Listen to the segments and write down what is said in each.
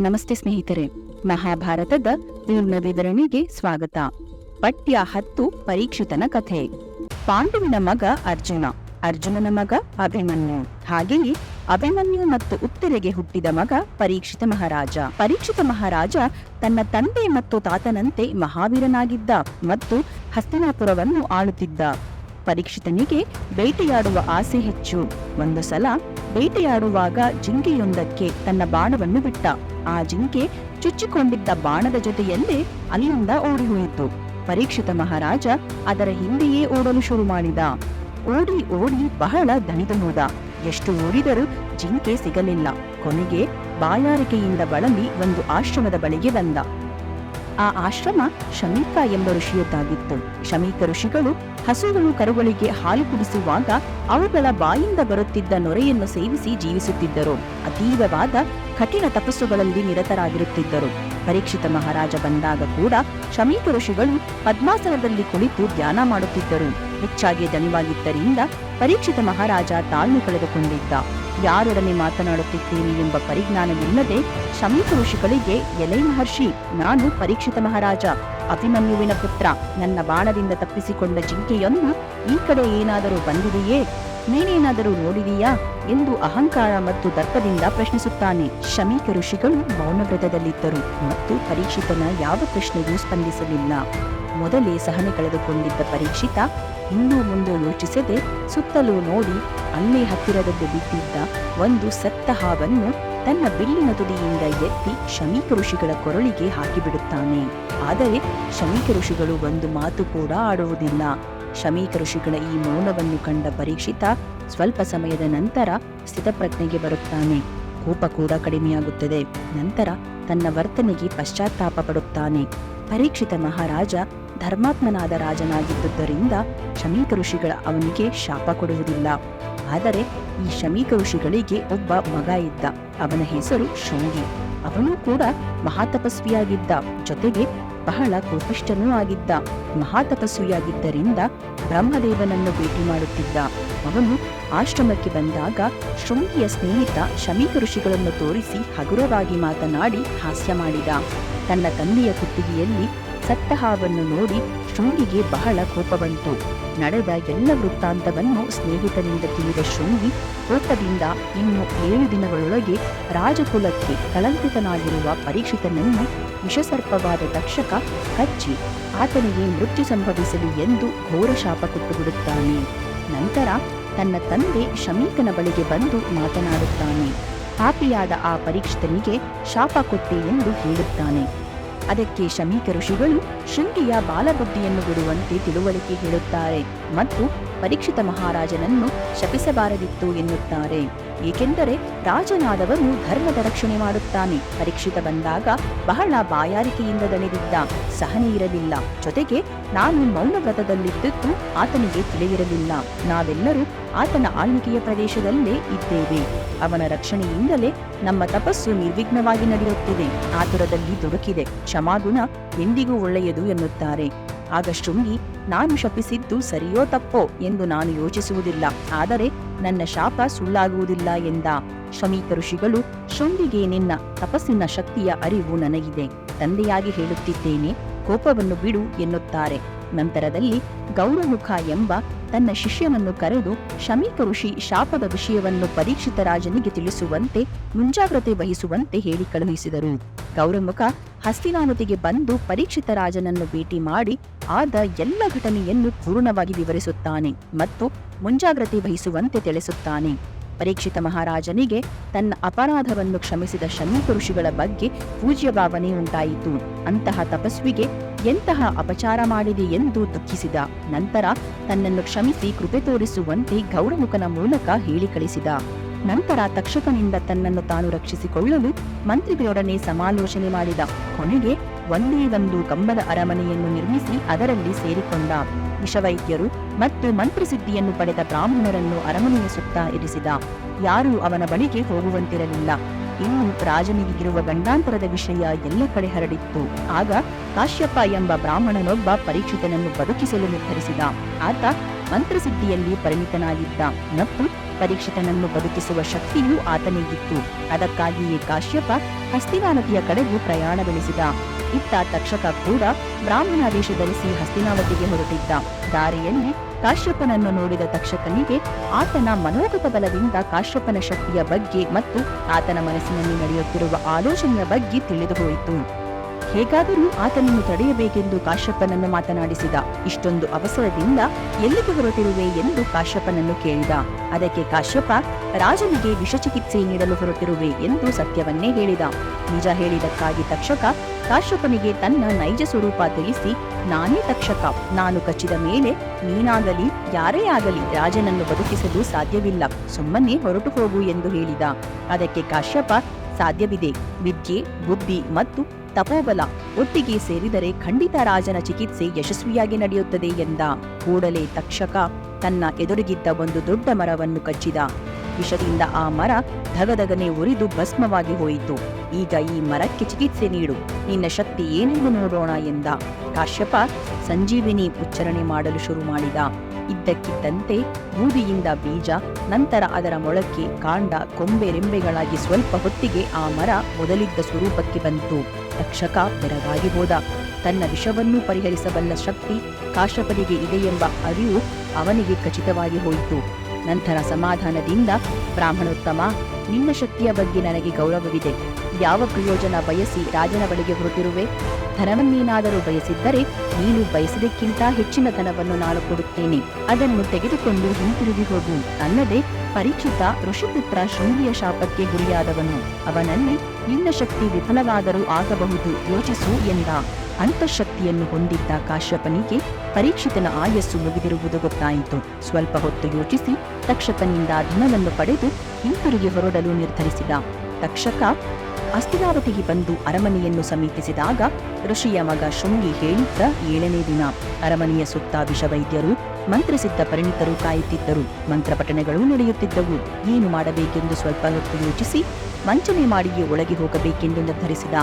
ನಮಸ್ತೆ ಸ್ನೇಹಿತರೆ, ಮಹಾಭಾರತದ ಪೂರ್ಣ ವಿವರಣೆಗೆ ಸ್ವಾಗತ. ಪಠ್ಯ 10 ಪರೀಕ್ಷಿತನ ಕಥೆ. ಪಾಂಡುವಿನ ಮಗ ಅರ್ಜುನ, ಅರ್ಜುನನ ಮಗ ಅಭಿಮನ್ಯು, ಹಾಗೆಯೇ ಅಭಿಮನ್ಯು ಮತ್ತು ಉತ್ತರೆಗೆ ಹುಟ್ಟಿದ ಮಗ ಪರೀಕ್ಷಿತ ಮಹಾರಾಜ. ಪರೀಕ್ಷಿತ ಮಹಾರಾಜ ತನ್ನ ತಂದೆ ಮತ್ತು ತಾತನಂತೆ ಮಹಾವೀರನಾಗಿದ್ದ ಮತ್ತು ಹಸ್ತಿನಾಪುರವನ್ನು ಆಳುತ್ತಿದ್ದ. ಪರೀಕ್ಷಿತನಿಗೆ ಬೇಟೆಯಾಡುವ ಆಸೆ ಹೆಚ್ಚು. ಒಂದು ಸಲ ಬೇಟೆಯಾಡುವಾಗ ಜಿಂಕೆಯೊಂದಕ್ಕೆ ತನ್ನ ಬಾಣವನ್ನು ಬಿಟ್ಟ. ಆ ಜಿಂಕೆ ಚುಚ್ಚಿಕೊಂಡಿದ್ದ ಬಾಣದ ಜೊತೆಯಲ್ಲೇ ಅಲ್ಲಿಂದ ಓಡಿ ಹೋಯಿತು. ಪರೀಕ್ಷಿತ ಮಹಾರಾಜ ಅದರ ಹಿಂದೆಯೇ ಓಡಲು ಶುರು ಮಾಡಿದ. ಓಡಿ ಓಡಿ ಬಹಳ ದಣಿದು ಹೋದ. ಎಷ್ಟು ಓಡಿದರೂ ಜಿಂಕೆ ಸಿಗಲಿಲ್ಲ. ಕೊನೆಗೆ ಬಾಯಾರಿಕೆಯಿಂದ ಬಳಲಿ ಒಂದು ಆಶ್ರಮದ ಬಳಿಗೆ ಬಂದ. ಆ ಆಶ್ರಮ ಶಮೀಕ ಎಂಬ ಋಷಿಯದ್ದಾಗಿತ್ತು. ಶಮೀಕ ಋಷಿಗಳು ಹಸುಗಳು ಕರುಗಳಿಗೆ ಹಾಲು ಕುಡಿಸುವಾಗ ಅವುಗಳ ಬಾಯಿಂದ ಬರುತ್ತಿದ್ದ ನೊರೆಯನ್ನು ಸೇವಿಸಿ ಜೀವಿಸುತ್ತಿದ್ದರು. ಅತೀವವಾದ ಕಠಿಣ ತಪಸ್ಸುಗಳಲ್ಲಿ ನಿರತರಾಗಿರುತ್ತಿದ್ದರು. ಪರೀಕ್ಷಿತ ಮಹಾರಾಜ ಬಂದಾಗ ಕೂಡ ಶಮೀಕ ಋಷಿಗಳು ಪದ್ಮಾಸನದಲ್ಲಿ ಕುಳಿತು ಧ್ಯಾನ ಮಾಡುತ್ತಿದ್ದರು. ಹೆಚ್ಚಾಗಿ ದಣಿವಾಗಿದ್ದರಿಂದ ಪರೀಕ್ಷಿತ ಮಹಾರಾಜ ತಾಳ್ಮೆ ಕಳೆದುಕೊಂಡಿದ್ದ. ಯಾರೊಡನೆ ಮಾತನಾಡುತ್ತಿದ್ದೇನೆ ಎಂಬ ಪರಿಜ್ಞಾನವಿಲ್ಲದೆ ಶಮೀಕ ಋಷಿಗಳಿಗೆ, ಎಲೈ ಮಹರ್ಷಿ, ನಾನು ಪರೀಕ್ಷಿತ ಮಹಾರಾಜ, ಅಭಿಮನ್ಯುವಿನ ಪುತ್ರ. ನನ್ನ ಬಾಣದಿಂದ ತಪ್ಪಿಸಿಕೊಂಡ ಜಿಂಕೆಯೊಂದು ಈ ಕಡೆ ಏನಾದರೂ ಬಂದಿದೆಯೇ? ನೀನೇನಾದರೂ ನೋಡಿದೀಯಾ ಎಂದು ಅಹಂಕಾರ ಮತ್ತು ದರ್ಪದಿಂದ ಪ್ರಶ್ನಿಸುತ್ತಾನೆ. ಶಮೀಕ ಋಷಿಗಳು ಮೌನವ್ರತದಲ್ಲಿದ್ದರು ಮತ್ತು ಪರೀಕ್ಷಿತನ ಯಾವ ಪ್ರಶ್ನೆಗೂ ಸ್ಪಂದಿಸಲಿಲ್ಲ. ಮೊದಲೇ ಸಹನೆ ಕಳೆದುಕೊಂಡಿದ್ದ ಪರೀಕ್ಷಿತ ಇನ್ನೂ ಮುಂದೆ ಯೋಚಿಸದೆ ಸುತ್ತಲೂ ನೋಡಿ ಅಲ್ಲೇ ಹತ್ತಿರದಲ್ಲಿ ಬಿದ್ದಿದ್ದ ಒಂದು ಸತ್ತ ಹಾವನ್ನು ತನ್ನ ಬಿಲ್ಲಿನ ತುದಿಯಿಂದ ಎತ್ತಿ ಶಮೀಕ ಋಷಿಗಳ ಕೊರಳಿಗೆ ಹಾಕಿಬಿಡುತ್ತಾನೆ. ಆದರೆ ಶಮೀಕ ಋಷಿಗಳು ಒಂದು ಮಾತು ಕೂಡ ಆಡುವುದಿಲ್ಲ. ಶಮೀಕ ಋಷಿಗಳ ಈ ಮೌನವನ್ನು ಕಂಡ ಪರೀಕ್ಷಿತ ಸ್ವಲ್ಪ ಸಮಯದ ನಂತರ ಸ್ಥಿತಪ್ರಜ್ಞೆಗೆ ಬರುತ್ತಾನೆ. ಕೋಪ ಕೂಡ ಕಡಿಮೆಯಾಗುತ್ತದೆ. ನಂತರ ತನ್ನ ವರ್ತನೆಗೆ ಪಶ್ಚಾತ್ತಾಪ ಪಡುತ್ತಾನೆ. ಪರೀಕ್ಷಿತ ಮಹಾರಾಜ ಧರ್ಮಾತ್ಮನಾದ ರಾಜನಾಗಿದ್ದುದರಿಂದ ಶಮೀಕ ಋಷಿಗಳ ಅವನಿಗೆ ಶಾಪ ಕೊಡುವುದಿಲ್ಲ. ಆದರೆ ಈ ಶಮೀಕ ಋಷಿಗಳಿಗೆ ಒಬ್ಬ ಮಗ ಇದ್ದ. ಅವನ ಹೆಸರು ಶೃಂಗಿ. ಅವನು ಕೂಡ ಮಹಾತಪಸ್ವಿಯಾಗಿದ್ದ. ಜೊತೆಗೆ ಬಹಳ ಕೋಪಿಷ್ಠನೂ ಆಗಿದ್ದ. ಮಹಾತಪಸ್ವಿಯಾಗಿದ್ದರಿಂದ ಬ್ರಹ್ಮದೇವನನ್ನು ಭೇಟಿ ಮಾಡುತ್ತಿದ್ದ. ಅವನು ಆಶ್ರಮಕ್ಕೆ ಬಂದಾಗ ಶೃಂಗಿಯ ಸ್ನೇಹಿತ ಶಮೀಕ ಋಷಿಗಳನ್ನು ತೋರಿಸಿ ಹಗುರವಾಗಿ ಮಾತನಾಡಿ ಹಾಸ್ಯ ಮಾಡಿದ. ತನ್ನ ತಂದೆಯ ಕುತ್ತಿಗೆಯಲ್ಲಿ ಸತ್ತ ಹಾವನ್ನು ನೋಡಿ ಶೃಂಗಿಗೆ ಬಹಳ ಕೋಪ ಬಂತು. ನಡೆದ ಎಲ್ಲ ವೃತ್ತಾಂತವನ್ನು ಸ್ನೇಹಿತನಿಂದ ತಿಳಿದ ಶೃಂಗಿ ಕೋಪದಿಂದ ಇನ್ನು 7 ದಿನಗಳೊಳಗೆ ರಾಜಕುಲಕ್ಕೆ ಕಳಂಕಿತನಾಗಿರುವ ಪರೀಕ್ಷಿತನನ್ನು ವಿಷಸರ್ಪವಾದ ತಕ್ಷಕ ಕಚ್ಚಿ ಆತನಿಗೆ ಮೃತ್ಯು ಸಂಭವಿಸಲಿ ಎಂದು ಘೋರ ಶಾಪ ಕೊಟ್ಟುಬಿಡುತ್ತಾನೆ. ನಂತರ ತನ್ನ ತಂದೆ ಶಮೀಕನ ಬಳಿಗೆ ಬಂದು ಮಾತನಾಡುತ್ತಾನೆ. ಪಾಪಿಯಾದ ಆ ಪರೀಕ್ಷಿತನಿಗೆ ಶಾಪ ಕೊಟ್ಟೆ ಎಂದು ಹೇಳುತ್ತಾನೆ. ಅದಕ್ಕೆ ಶಮೀಕ ಋಷಿಗಳು ಶೃಂಗಿಯ ಬಾಲಬುದ್ಧಿಯನ್ನು ಬಿಡುವಂತೆ ತಿಳುವಳಿಕೆ ಹೇಳುತ್ತಾರೆ ಮತ್ತು ಪರೀಕ್ಷಿತ ಮಹಾರಾಜನನ್ನು ಶಪಿಸಬಾರದಿತ್ತು ಎನ್ನುತ್ತಾರೆ. ಏಕೆಂದರೆ ರಾಜನಾದವನು ಧರ್ಮದ ರಕ್ಷಣೆ ಮಾಡುತ್ತಾನೆ. ಪರೀಕ್ಷಿತ ಬಂದಾಗ ಬಹಳ ಬಾಯಾರಿಕೆಯಿಂದ ದಣಿದಿದ್ದ. ಸಹನೆ ಇರಲಿಲ್ಲ. ಜೊತೆಗೆ ನಾನು ಮೌನವ್ರತದಲ್ಲಿದ್ದುದು ಆತನಿಗೆ ತಿಳಿದಿರಲಿಲ್ಲ. ನಾವೆಲ್ಲರೂ ಆತನ ಆಳ್ವಿಕೆಯ ಪ್ರದೇಶದಲ್ಲೇ ಇದ್ದೇವೆ. ಅವನ ರಕ್ಷಣೆಯಿಂದಲೇ ನಮ್ಮ ತಪಸ್ಸು ನಿರ್ವಿಘ್ನವಾಗಿ ನಡೆಯುತ್ತಿದೆ. ಆತುರದಲ್ಲಿ ದುಡುಕಿದೆ. ಕ್ಷಮಾಗುಣ ಎಂದಿಗೂ ಒಳ್ಳೆಯದು ಎನ್ನುತ್ತಾರೆ. ಆಗ ಶೃಂಗಿ, ನಾನು ಶಪಿಸಿದ್ದು ಸರಿಯೋ ತಪ್ಪೋ ಎಂದು ನಾನು ಯೋಚಿಸುವುದಿಲ್ಲ. ಆದರೆ ನನ್ನ ಶಾಪ ಸುಳ್ಳಾಗುವುದಿಲ್ಲ ಎಂದ. ಶಮೀಕ ಋಷಿಗಳು ಶೃಂಗಿಗೆ, ನಿನ್ನ ತಪಸ್ಸಿನ ಶಕ್ತಿಯ ಅರಿವು ನನಗಿದೆ. ತಂದೆಯಾಗಿ ಹೇಳುತ್ತಿದ್ದೇನೆ, ಕೋಪವನ್ನು ಬಿಡು ಎನ್ನುತ್ತಾರೆ. ನಂತರದಲ್ಲಿ ಗೌರಮುಖ ಎಂಬ ತನ್ನ ಶಿಷ್ಯನನ್ನು ಕರೆದು ಶಮೀಕ ಋಷಿ ಶಾಪದ ವಿಷಯವನ್ನು ಪರೀಕ್ಷಿತ ರಾಜನಿಗೆ ತಿಳಿಸುವಂತೆ ಮುಂಜಾಗ್ರತೆ ವಹಿಸುವಂತೆ ಹೇಳಿ ಕಳುಹಿಸಿದರು. ಗೌರಮುಖ ಹಸ್ತಿನಾವತಿಗೆ ಬಂದು ಪರೀಕ್ಷಿತ ರಾಜನನ್ನು ಭೇಟಿ ಮಾಡಿ ಆದ ಎಲ್ಲ ಘಟನೆಯನ್ನು ಪೂರ್ಣವಾಗಿ ವಿವರಿಸುತ್ತಾನೆ ಮತ್ತು ಮುಂಜಾಗ್ರತೆ ವಹಿಸುವಂತೆ ತಿಳಿಸುತ್ತಾನೆ. ಪರೀಕ್ಷಿತ ಮಹಾರಾಜನಿಗೆ ತನ್ನ ಅಪರಾಧವನ್ನು ಕ್ಷಮಿಸಿದ ಶಮೀಕ ಋಷಿಗಳ ಬಗ್ಗೆ ಪೂಜ್ಯ ಭಾವನೆ ಉಂಟಾಯಿತು. ಅಂತಹ ತಪಸ್ವಿಗೆ ಎಂತಹ ಅಪಚಾರ ಮಾಡಿದೆ ಎಂದು ದುಃಖಿಸಿದ. ನಂತರ ತನ್ನನ್ನು ಕ್ಷಮಿಸಿ ಕೃಪೆ ತೋರಿಸುವಂತೆ ಗೌರಮುಖನ ಮೂಲಕ ಹೇಳಿ ಕಳಿಸಿದ. ನಂತರ ತಕ್ಷಕನಿಂದ ತನ್ನನ್ನು ತಾನು ರಕ್ಷಿಸಿಕೊಳ್ಳಲು ಮಂತ್ರಿಗಳೊಡನೆ ಸಮಾಲೋಚನೆ ಮಾಡಿದ. ಕೊನೆಗೆ ಒಂದೇ ಒಂದು ಕಂಬದ ಅರಮನೆಯನ್ನು ನಿರ್ಮಿಸಿ ಅದರಲ್ಲಿ ಸೇರಿಕೊಂಡ. ವಿಷವೈದ್ಯರು ಮತ್ತು ಮಂತ್ರಸಿದ್ಧಿಯನ್ನು ಪಡೆದ ಬ್ರಾಹ್ಮಣರನ್ನು ಅರಮನೆಯ ಸುತ್ತ ಇರಿಸಿದ. ಯಾರೂ ಅವನ ಬಳಿಗೆ ಹೋಗುವಂತಿರಲಿಲ್ಲ. ಇನ್ನು ರಾಜನಿಗಿರುವ ಗಂಡಾಂತರದ ವಿಷಯ ಎಲ್ಲ ಕಡೆ ಹರಡಿತ್ತು. ಆಗ ಕಾಶ್ಯಪ ಎಂಬ ಬ್ರಾಹ್ಮಣನೊಬ್ಬ ಪರೀಕ್ಷಿತನನ್ನು ಬದುಕಿಸಲು ನಿರ್ಧರಿಸಿದ. ಆತ ಮಂತ್ರಸಿದ್ಧಿಯಲ್ಲಿ ಪರಿಣಿತನಾಗಿದ್ದ ಮತ್ತು ಪರೀಕ್ಷಿತನನ್ನು ಬದುಕಿಸುವ ಶಕ್ತಿಯೂ ಆತನಿಗಿತ್ತು. ಅದಕ್ಕಾಗಿಯೇ ಕಾಶ್ಯಪ ಹಸ್ತಿನಾವತಿಯ ಕಡೆಗೂ ಪ್ರಯಾಣ ಬೆಳೆಸಿದ. ಇತ್ತ ತಕ್ಷಕ ಕೂಡ ಬ್ರಾಹ್ಮಣ ವೇಷ ಧರಿಸಿ ಹಸ್ತಿನಾವತಿಗೆ ಹೊರಟಿದ್ದ. ದಾರಿಯಲ್ಲಿ ಕಾಶ್ಯಪನನ್ನು ನೋಡಿದ ತಕ್ಷಕನಿಗೆ ಆತನ ಮನೋಗತ ಬಲದಿಂದ ಕಾಶ್ಯಪನ ಶಕ್ತಿಯ ಬಗ್ಗೆ ಮತ್ತು ಆತನ ಮನಸ್ಸಿನಲ್ಲಿ ನಡೆಯುತ್ತಿರುವ ಆಲೋಚನೆಯ ಬಗ್ಗೆ ತಿಳಿದು ಹೋಯಿತು. ಹೇಗಾದರೂ ಆತನನ್ನು ತಡೆಯಬೇಕೆಂದು ಕಾಶ್ಯಪನನ್ನು ಮಾತನಾಡಿಸಿದ. ಇಷ್ಟೊಂದು ಅವಸರದಿಂದ ಎಲ್ಲಿಗೆ ಹೊರಟಿರುವೆ ಎಂದು ಕಾಶ್ಯಪನನ್ನು ಕೇಳಿದ. ಅದಕ್ಕೆ ಕಾಶ್ಯಪ ರಾಜನಿಗೆ ವಿಷಚಿಕಿತ್ಸೆ ನೀಡಲು ಹೊರಟಿರುವೆ ಎಂದು ಸತ್ಯವನ್ನೇ ಹೇಳಿದ. ನಿಜ ಹೇಳಿದಕ್ಕಾಗಿ ತಕ್ಷಕ ಕಾಶ್ಯಪನಿಗೆ ತನ್ನ ನೈಜ ಸ್ವರೂಪ ತಿಳಿಸಿ, ನಾನೇ ತಕ್ಷಕ, ನಾನು ಕಚ್ಚಿದ ಮೇಲೆ ನೀನಾಗಲಿ ಯಾರೇ ಆಗಲಿ ರಾಜನನ್ನು ಬದುಕಿಸಲು ಸಾಧ್ಯವಿಲ್ಲ, ಸುಮ್ಮನೆ ಹೊರಟು ಹೋಗು ಎಂದು ಹೇಳಿದ. ಅದಕ್ಕೆ ಕಾಶ್ಯಪ, ಸಾಧ್ಯವಿದೆ, ವಿದ್ಯೆ, ಬುದ್ಧಿ ಮತ್ತು ತಪೋಬಲ ಒಟ್ಟಿಗೆ ಸೇರಿದರೆ ಖಂಡಿತ ರಾಜನ ಚಿಕಿತ್ಸೆ ಯಶಸ್ವಿಯಾಗಿ ನಡೆಯುತ್ತದೆ ಎಂದ. ಕೂಡಲೇ ತಕ್ಷಕ ತನ್ನ ಎದುರಿಗಿದ್ದ ಒಂದು ದೊಡ್ಡ ಮರವನ್ನು ಕಚ್ಚಿದ. ವಿಷದಿಂದ ಆ ಮರ ಧಗಧಗನೆ ಉರಿದು ಭಸ್ಮವಾಗಿ ಹೋಯಿತು. ಈಗ ಈ ಮರಕ್ಕೆ ಚಿಕಿತ್ಸೆ ನೀಡು, ನಿನ್ನ ಶಕ್ತಿ ಏನೆಂದು ನೋಡೋಣ ಎಂದ. ಕಾಶ್ಯಪ ಸಂಜೀವಿನಿ ಉಚ್ಚಾರಣೆ ಮಾಡಲು ಶುರು ಮಾಡಿದ. ಇದ್ದಕ್ಕಿದ್ದಂತೆ ಬೂದಿಯಿಂದ ಬೀಜ, ನಂತರ ಅದರ ಮೊಳಕೆ, ಕಾಂಡ, ಕೊಂಬೆ, ರೆಂಬೆಗಳಾಗಿ ಸ್ವಲ್ಪ ಹೊತ್ತಿಗೆ ಆ ಮರ ಮೊದಲಿದ್ದ ಸ್ವರೂಪಕ್ಕೆ ಬಂತು. ತಕ್ಷಕ ಬೆರಗಾಗಿ ಹೋದ. ತನ್ನ ವಿಷವನ್ನೂ ಪರಿಹರಿಸಬಲ್ಲ ಶಕ್ತಿ ಕಾಶ್ಯಪನಿಗೆ ಇದೆಯೆಂಬ ಅರಿವು ಅವನಿಗೆ ಖಚಿತವಾಗಿ ಹೋಯಿತು. ನಂತರ ಸಮಾಧಾನದಿಂದ, ಬ್ರಾಹ್ಮಣೋತ್ತಮ, ನಿನ್ನ ಶಕ್ತಿಯ ಬಗ್ಗೆ ನನಗೆ ಗೌರವವಿದೆ. ಯಾವ ಪ್ರಯೋಜನ ಬಯಸಿ ರಾಜನ ಬಳಿಗೆ ಹೊರಟಿರುವೆ? ಧನವನ್ನೇನಾದರೂ ಬಯಸಿದ್ದರೆ ನೀನು ಬಯಸಿದಕ್ಕಿಂತ ಹೆಚ್ಚಿನ ಧನವನ್ನು ನಾನು ಕೊಡುತ್ತೇನೆ. ಅದನ್ನು ತೆಗೆದುಕೊಂಡು ಹಿಂತಿರುಗಿ ಹೋಗು. ಅಲ್ಲದೆ ಪರೀಕ್ಷಿತ ಋಷಿಪುತ್ರ ಶೃಂಗಿಯ ಶಾಪಕ್ಕೆ ಗುರಿಯಾದವನು. ಅವನಲ್ಲಿ ನಿನ್ನ ಶಕ್ತಿ ವಿಫಲವಾದರೂ ಆಗಬಹುದು, ಯೋಚಿಸು ಎಂದ. ಅಂತಃಶಕ್ತಿಯನ್ನು ಹೊಂದಿದ್ದ ಕಾಶ್ಯಪನಿಗೆ ಪರೀಕ್ಷಿತನ ಆಯಸ್ಸು ಮುಗಿದಿರುವುದು ಗೊತ್ತಾಯಿತು. ಸ್ವಲ್ಪ ಹೊತ್ತು ಯೋಚಿಸಿ ತಕ್ಷಕನಿಂದ ಧನವನ್ನು ಪಡೆದು ಹಿಂತಿರುಗಿ ಹೊರಡಲು ನಿರ್ಧರಿಸಿದ. ತಕ್ಷಕ ಹಸ್ತಿನಾವತಿಗೆ ಬಂದು ಅರಮನೆಯನ್ನು ಸಮೀಪಿಸಿದಾಗ ಋಷಿಯ ಮಗ ಶೃಂಗಿ ಹೇಳಿದ್ದ 7ನೇ ದಿನ. ಅರಮನೆಯ ಸುತ್ತ ವಿಷವೈದ್ಯರು, ಮಂತ್ರಸಿದ್ಧ ಪರಿಣಿತರು ಕಾಯುತ್ತಿದ್ದರು. ಮಂತ್ರಪಠಣೆಗಳೂ ನಡೆಯುತ್ತಿದ್ದವು. ಏನು ಮಾಡಬೇಕೆಂದು ಸ್ವಲ್ಪ ಹೊತ್ತು ಯೋಚಿಸಿ ವಂಚನೆ ಮಾಡಿಯೇ ಒಳಗೆ ಹೋಗಬೇಕೆಂದು ನಿರ್ಧರಿಸಿದ.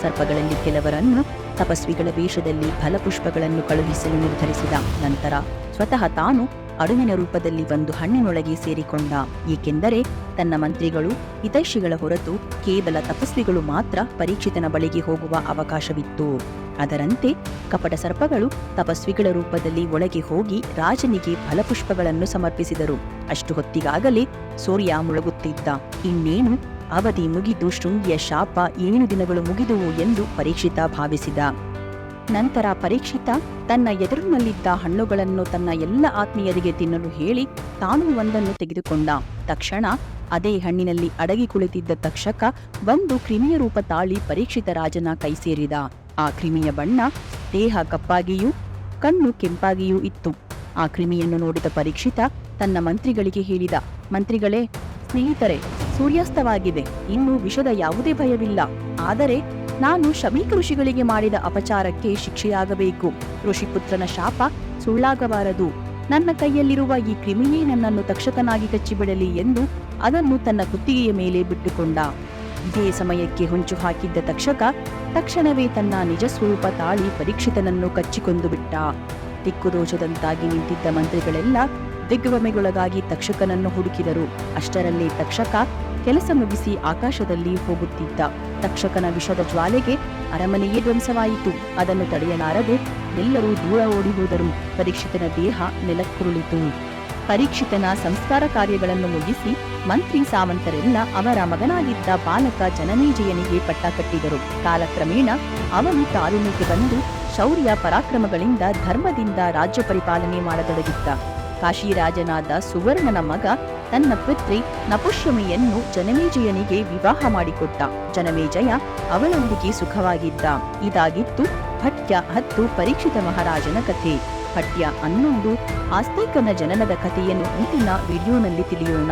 ಸರ್ಪಗಳಲ್ಲಿ ಕೆಲವರನ್ನು ತಪಸ್ವಿಗಳ ವೇಷದಲ್ಲಿ ಫಲಪುಷ್ಪಗಳನ್ನು ಕಳುಹಿಸಲು ನಿರ್ಧರಿಸಿದ. ನಂತರ ಸ್ವತಃ ತಾನು ಅಡುವಿನ ರೂಪದಲ್ಲಿ ಒಂದು ಹಣ್ಣಿನೊಳಗೆ ಸೇರಿಕೊಂಡ. ಏಕೆಂದರೆ ತನ್ನ ಮಂತ್ರಿಗಳು, ಹಿತೈಷಿಗಳ ಹೊರತು ಕೇವಲ ತಪಸ್ವಿಗಳು ಮಾತ್ರ ಪರೀಕ್ಷಿತನ ಬಳಿಗೆ ಹೋಗುವ ಅವಕಾಶವಿತ್ತು. ಅದರಂತೆ ಕಪಟ ಸರ್ಪಗಳು ತಪಸ್ವಿಗಳ ರೂಪದಲ್ಲಿ ಒಳಗೆ ಹೋಗಿ ರಾಜನಿಗೆ ಫಲಪುಷ್ಪಗಳನ್ನು ಸಮರ್ಪಿಸಿದರು. ಅಷ್ಟು ಹೊತ್ತಿಗಾಗಲೇ ಸೂರ್ಯ ಮುಳುಗುತ್ತಿದ್ದ. ಇನ್ನೇನು ಅವಧಿ ಮುಗಿದು ಶೃಂಗಿಯ ಶಾಪ 7 ದಿನಗಳು ಮುಗಿದುವು ಎಂದು ಪರೀಕ್ಷಿತ ಭಾವಿಸಿದ. ನಂತರ ಪರೀಕ್ಷಿತ ತನ್ನ ಎದುರಿನಲ್ಲಿದ್ದ ಹಣ್ಣುಗಳನ್ನು ತನ್ನ ಎಲ್ಲ ಆತ್ಮೀಯರಿಗೆ ತಿನ್ನಲು ಹೇಳಿ ತಾನು ಒಂದನ್ನು ತೆಗೆದುಕೊಂಡ. ತಕ್ಷಣ ಅದೇ ಹಣ್ಣಿನಲ್ಲಿ ಅಡಗಿ ಕುಳಿತಿದ್ದ ತಕ್ಷಕ ಒಂದು ಕ್ರಿಮಿಯ ರೂಪ ತಾಳಿ ಪರೀಕ್ಷಿತ ರಾಜನ ಕೈ ಸೇರಿದ. ಆ ಕ್ರಿಮಿಯ ಬಣ್ಣ ದೇಹ ಕಪ್ಪಾಗಿಯೂ ಕಣ್ಣು ಕೆಂಪಾಗಿಯೂ ಇತ್ತು. ಆ ಕ್ರಿಮಿಯನ್ನು ನೋಡಿದ ಪರೀಕ್ಷಿತ ತನ್ನ ಮಂತ್ರಿಗಳಿಗೆ ಹೇಳಿದ, ಮಂತ್ರಿಗಳೇ, ಸ್ನೇಹಿತರೆ, ಸೂರ್ಯಾಸ್ತವಾಗಿದೆ, ಇನ್ನು ವಿಷದ ಯಾವುದೇ ಭಯವಿಲ್ಲ. ಆದರೆ ನಾನು ಶಮೀಕ ಋಷಿಗಳಿಗೆ ಮಾಡಿದ ಅಪಚಾರಕ್ಕೆ ಶಿಕ್ಷೆಯಾಗಬೇಕು. ಋಷಿಪುತ್ರನ ಶಾಪ ಸುಳ್ಳಾಗಬಾರದು. ನನ್ನ ಕೈಯಲ್ಲಿರುವ ಈ ಕ್ರಿಮಿಯೇ ನನ್ನನ್ನು ತಕ್ಷಕನಾಗಿ ಕಚ್ಚಿಬಿಡಲಿ ಎಂದು ಅದನ್ನು ತನ್ನ ಕುತ್ತಿಗೆಯ ಮೇಲೆ ಬಿಟ್ಟುಕೊಂಡ. ಇದೇ ಸಮಯಕ್ಕೆ ಹೊಂಚು ಹಾಕಿದ್ದ ತಕ್ಷಕ ತಕ್ಷಣವೇ ತನ್ನ ನಿಜ ಸ್ವರೂಪ ತಾಳಿ ಪರೀಕ್ಷಿತನನ್ನು ಕಚ್ಚಿಕೊಂದು ಬಿಟ್ಟ. ದಿಕ್ಕುದೋಚದಂತಾಗಿ ನಿಂತಿದ್ದ ಮಂತ್ರಿಗಳೆಲ್ಲ ದಿಗ್ಭ್ರಮೆಗೊಳಗಾಗಿ ತಕ್ಷಕನನ್ನು ಹುಡುಕಿದರು. ಅಷ್ಟರಲ್ಲೇ ತಕ್ಷಕ ಕೆಲಸ ಮುಗಿಸಿ ಆಕಾಶದಲ್ಲಿ ಹೋಗುತ್ತಿದ್ದ. ತಕ್ಷಕನ ವಿಷದ ಜ್ವಾಲೆಗೆ ಅರಮನೆಯೇ ಧ್ವಂಸವಾಯಿತು. ಅದನ್ನು ತಡೆಯಲಾರದೆ ಎಲ್ಲರೂ ದೂರ ಓಡಿ ಹೋದರು. ಪರೀಕ್ಷಿತನ ದೇಹ ನೆಲಕ್ಕುರುಳಿತು. ಪರೀಕ್ಷಿತನ ಸಂಸ್ಕಾರ ಕಾರ್ಯಗಳನ್ನು ಮುಗಿಸಿ ಮಂತ್ರಿ ಸಾವಂತರೆಲ್ಲ ಅವರ ಮಗನಾಗಿದ್ದ ಬಾಲಕ ಜನಮೇಜಯನಿಗೆ ಪಟ್ಟ ಕಟ್ಟಿದರು. ಕಾಲಕ್ರಮೇಣ ಅವನು ತಾರುಣ್ಯಕ್ಕೆ ಬಂದು ಶೌರ್ಯ ಪರಾಕ್ರಮಗಳಿಂದ ಧರ್ಮದಿಂದ ರಾಜ್ಯ ಪರಿಪಾಲನೆ ಮಾಡತೊಡಗಿದ್ದ. ಕಾಶಿರಾಜನಾದ ಸುವರ್ಣನ ಮಗ ತನ್ನ ಪುತ್ರಿ ನಪುಷ್ಯಮಿಯನ್ನು ಜನಮೇಜಯನಿಗೆ ವಿವಾಹ ಮಾಡಿಕೊಟ್ಟ. ಜನಮೇಜಯ ಅವಳೊಂದಿಗೆ ಸುಖವಾಗಿದ್ದ. ಇದಾಗಿತ್ತು ಭಟ್ಯ 10 ಪರೀಕ್ಷಿತ ಮಹಾರಾಜನ ಕಥೆ. ಪಠ್ಯ 11 ಆಸ್ತಿಕನ ಜನನದ ಕಥೆಯನ್ನು ಮುಂದಿನ ವಿಡಿಯೋನಲ್ಲಿ ತಿಳಿಯೋಣ.